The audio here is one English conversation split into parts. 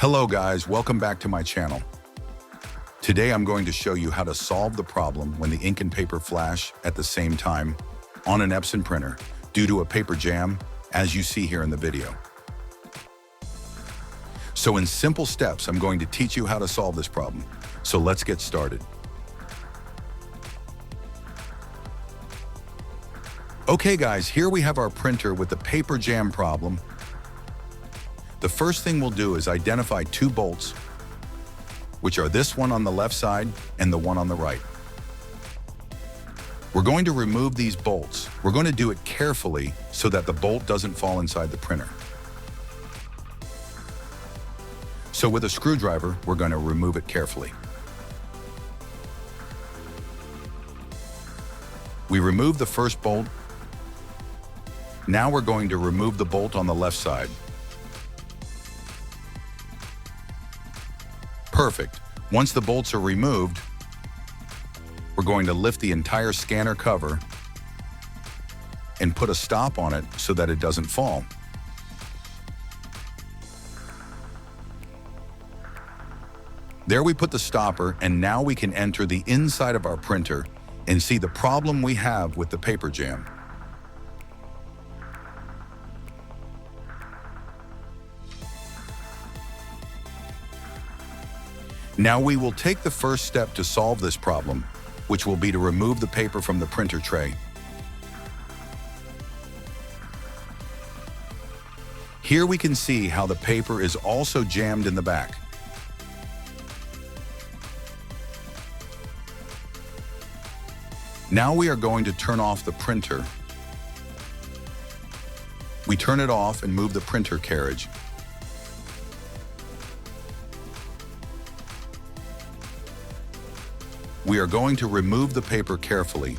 Hello guys, welcome back to my channel. Today I'm going to show you how to solve the problem when the ink and paper flash at the same time on an Epson printer due to a paper jam, as you see here in the video. So in simple steps, I'm going to teach you how to solve this problem. So let's get started. Okay guys, here we have our printer with the paper jam problem. The first thing we'll do is identify two bolts, which are this one on the left side and the one on the right. We're going to remove these bolts. We're going to do it carefully so that the bolt doesn't fall inside the printer. So with a screwdriver, we're going to remove it carefully. We remove the first bolt. Now we're going to remove the bolt on the left side. Perfect. Once the bolts are removed, we're going to lift the entire scanner cover and put a stop on it so that it doesn't fall. There we put the stopper, and now we can enter the inside of our printer and see the problem we have with the paper jam. Now we will take the first step to solve this problem, which will be to remove the paper from the printer tray. Here we can see how the paper is also jammed in the back. Now we are going to turn off the printer. We turn it off and move the printer carriage. We are going to remove the paper carefully.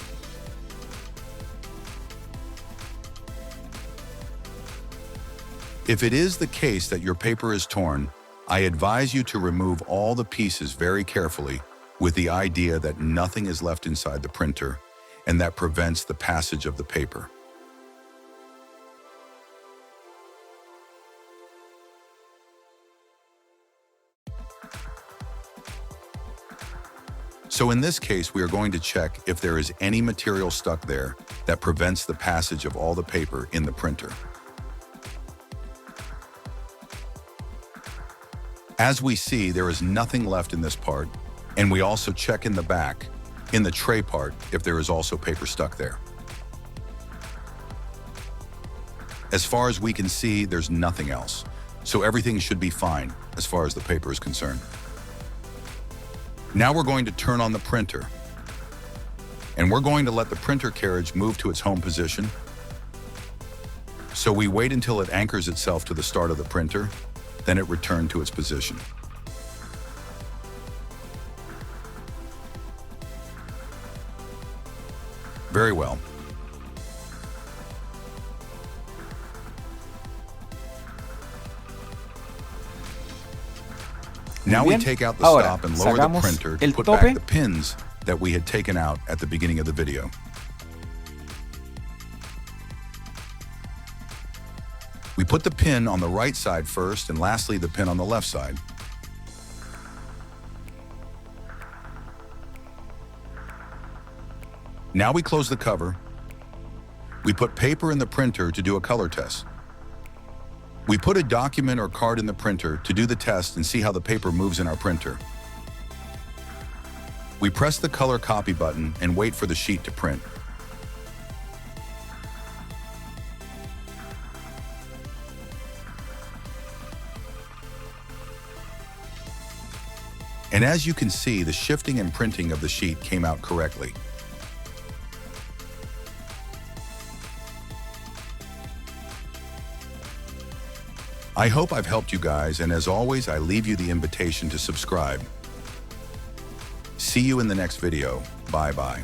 If it is the case that your paper is torn, I advise you to remove all the pieces very carefully with the idea that nothing is left inside the printer and that prevents the passage of the paper. So in this case, we are going to check if there is any material stuck there that prevents the passage of all the paper in the printer. As we see, there is nothing left in this part, and we also check in the back, in the tray part, if there is also paper stuck there. As far as we can see, there's nothing else, so everything should be fine as far as the paper is concerned. Now we're going to turn on the printer, and we're going to let the printer carriage move to its home position. So we wait until it anchors itself to the start of the printer, then it returns to its position. Very well. Now we take out the stop and lower the printer to put back the pins that we had taken out at the beginning of the video. We put the pin on the right side first, and lastly the pin on the left side. Now we close the cover. We put paper in the printer to do a color test. We put a document or card in the printer to do the test and see how the paper moves in our printer. We press the color copy button and wait for the sheet to print. And as you can see, the shifting and printing of the sheet came out correctly. I hope I've helped you guys, and as always, I leave you the invitation to subscribe. See you in the next video. Bye-bye.